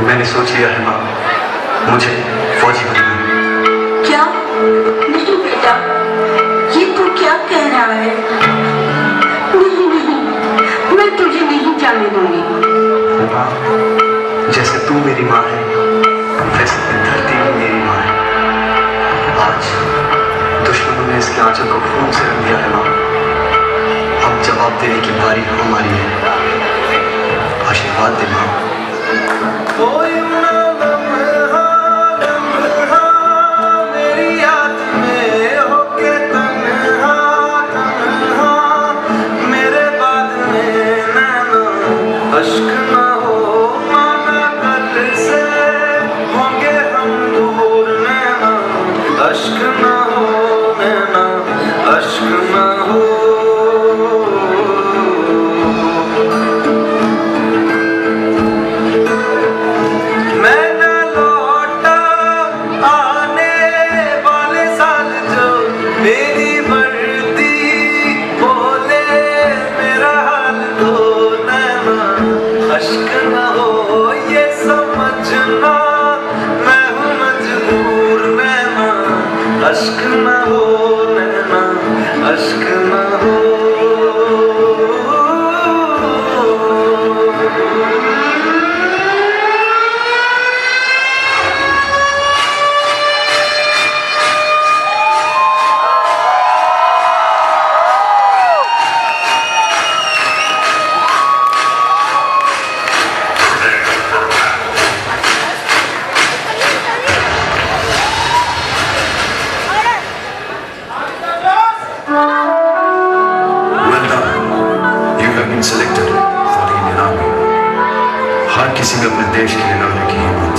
मैंने सोच लिया है माँ, मुझे फौजी बनना है। क्या? नहीं बेटा, ये तू क्या कह रहा है? नहीं नहीं, मैं तुझे नहीं जाने दूंगी। माँ, जैसे तू मेरी माँ है, वैसे धरती भी मेरी माँ है। आज दुश्मनों ने इसके आंचल को खून से रंग दिया है माँ। अब जवाब देने की बारी हमारी है। आशीर्वाद दे माँ। मेरी याद में होके तन्हा तन्हा, मेरे बाद में नैना अश्क न हो माना, कल से होंगे हम दूर नैना अश्क न हो, नैना अश्क न हो। मेरी वर्दी बोले मेरा हाल तो नैना अश्क न हो, ये समझना मैं हूँ मजबूर नैना अश्क न हो, नैना अश्क न हो। Selected for the Indian Army. हर किसी में अपने देश के लिए लड़ने की हिम्मत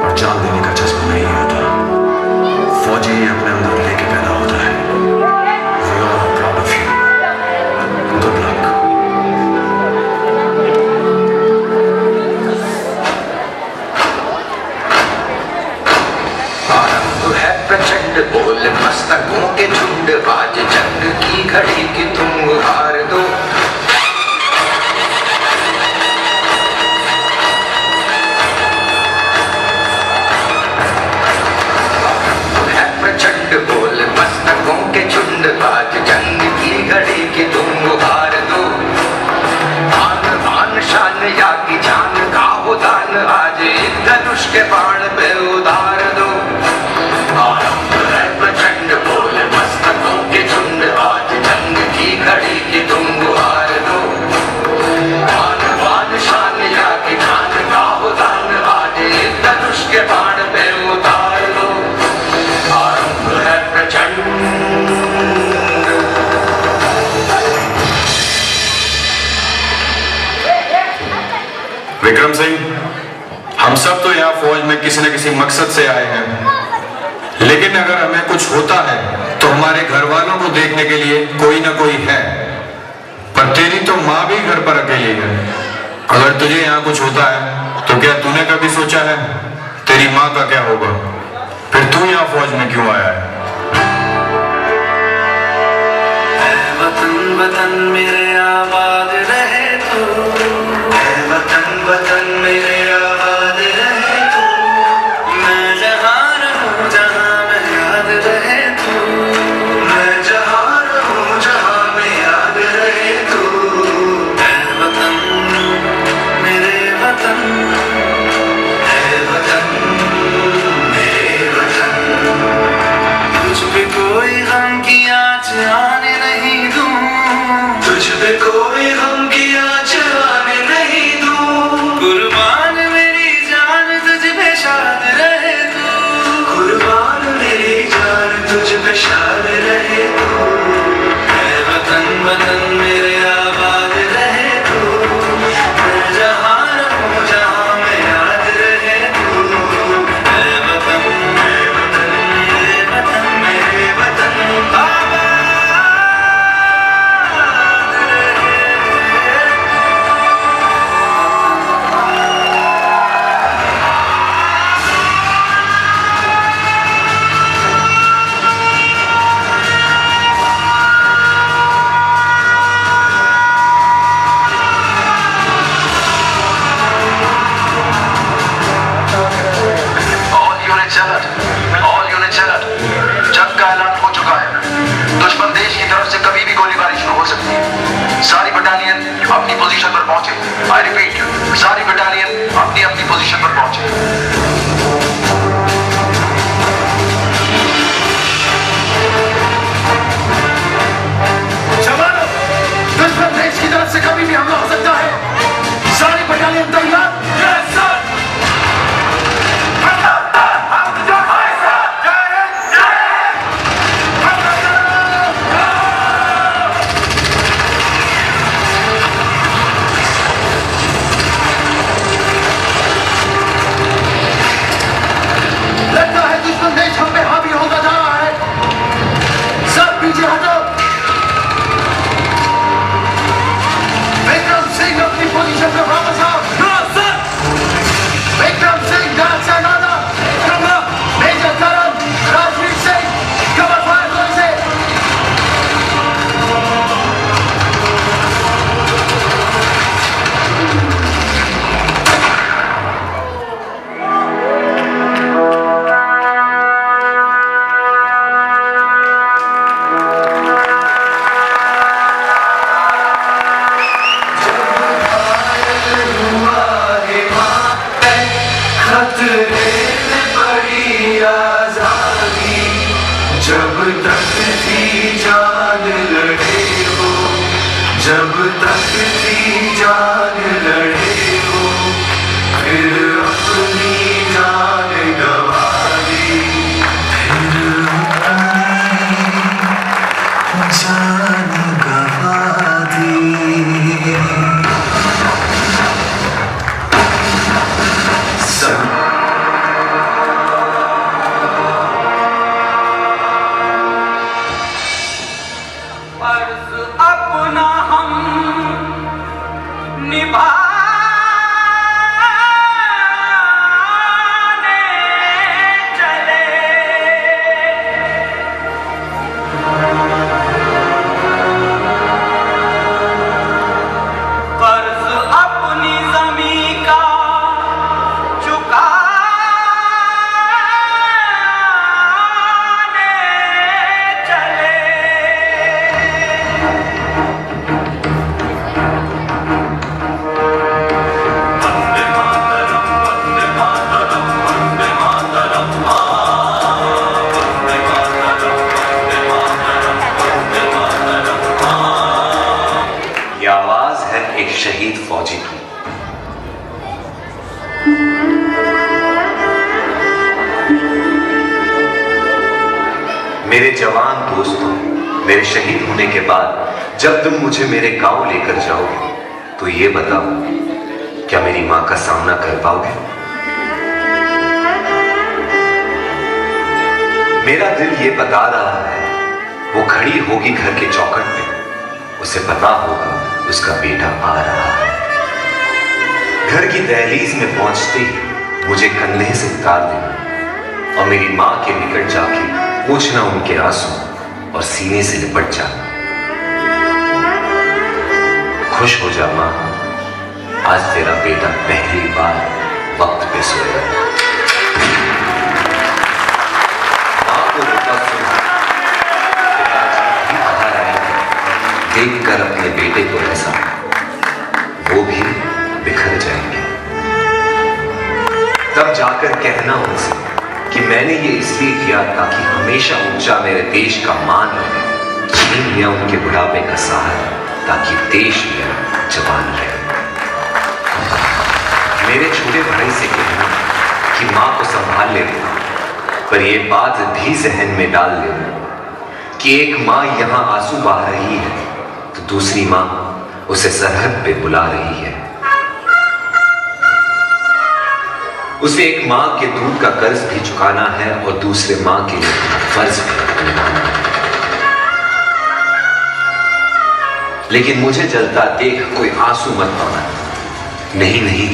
और जान देने का जज्बा नहीं होता। फौजी अपने अंदर लेके पैदा होता है। We all are proud of you. Good luck. आरंभ है प्रचंड बोल मस्तकों के झुंड, आज जंग की घड़ी की तुम हार दो। प्रचंड बोल मस्तकों के झुंड, आज जंग की घड़ी की तुम हार दो। आन बान शान या की जान का हो दान, आज एक धनुष के बाण पे उतार दो। आरंभ है प्रचंड बोल मस्तकों के झुंड, आज जंग की घड़ी की तुम हार दो। आन बान शान या की जान का हो दान, आज एक धनुष के बाण पे उतार दो। विक्रम सिंह, हम सब तो यहाँ फौज में किसी न किसी मकसद से आए हैं, लेकिन अगर हमें कुछ होता है तो हमारे घर वालों को देखने के लिए कोई ना कोई है। पर तेरी तो माँ भी घर पर अकेली है। अगर तुझे यहाँ कुछ होता है तो क्या तूने कभी सोचा है तेरी माँ का क्या होगा? फिर तू यहाँ फौज में क्यों आया है? वतन वतन मेरे आबाद रहे तू, वतन वतन मेरे आबाद रहे तू, मैं जहाँ रहूँ जहाँ में याद रहे तू, मैं जहाँ रहूँ जहाँ में याद रहे तू। है वतन मेरे वतन, है वतन मेरे वतन, तुझ पे कोई गम की आँच आने नहीं दूँ, तुझ पे कोई अपनी पोजीशन पर पहुंचे। आई रिपीट, सारी बटालियन अपनी अपनी पोजीशन पर पहुंचे। जवानों, दुश्मन देश की तरफ से कभी भी हमला हो सकता है। सारी बटालियन तैयार। Yes sir. लगता है दुश्मन देश हम पे हावी होता जा रहा है। सब पीछे हटो। विक्रम सिंह अपनी पोजीशन पे वापस आओ। विक्रम सिंह डाक से नादा। Major Karan Rajveer Singh cover fire zone से। जब तक थी जान लड़े हो, जब तक थी जान लड़े हो, फिर अपनी जान गवा दी, फिर अपनी जान गवा दी। सब अपना हम निभाने चले, कर्ज अपनी ज़मीं का चुकाने चले। ये आवाज है एक शहीद फौजी की। मेरे जवान दोस्तों, मेरे शहीद होने के बाद जब तुम मुझे मेरे गांव लेकर जाओगे तो ये बताओ, क्या मेरी मां का सामना कर पाओगे? मेरा दिल ये बता रहा है, वो खड़ी होगी घर के चौखट पे, उसे पता होगा उसका बेटा आ रहा है। घर की दहलीज में पहुंचते ही मुझे कंधे से उतार देना और मेरी मां के निकट जाके पूछना उनके आंसू और सीने से लिपट जाना। खुश हो जा मां, आज तेरा बेटा पहली बार वक्त पे सोया। मां को रोता सुना पिताजी भी बाहर आएंगे, देखकर अपने बेटे को ऐसा, वो भी बिखर जाएंगे। तब जाकर कहना उनसे कि मैंने ये इसलिए किया ताकि हमेशा ऊंचा मेरे देश का मान रहे। छीन लिया उनके बुढ़ापे का सहारा ताकि देश मेरा जवान रहे। मेरे छोटे भाई से कहना कि मां को संभाल लेना, पर ये बात भी जहन में डाल लेना कि एक मां यहां आंसू बहा रही है तो दूसरी मां उसे सरहद पे बुला रही है। उसे एक मां के दूध का कर्ज भी चुकाना है और दूसरे मां के लिए फर्ज भी निभाना है। लेकिन मुझे जलता देख कोई आंसू मत बहाना। नहीं नहीं,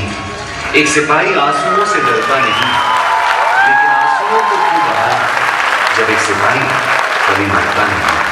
एक सिपाही आंसुओं से डरता नहीं, लेकिन आंसुओं को क्यों बहाना जब एक सिपाही कभी मरता नहीं।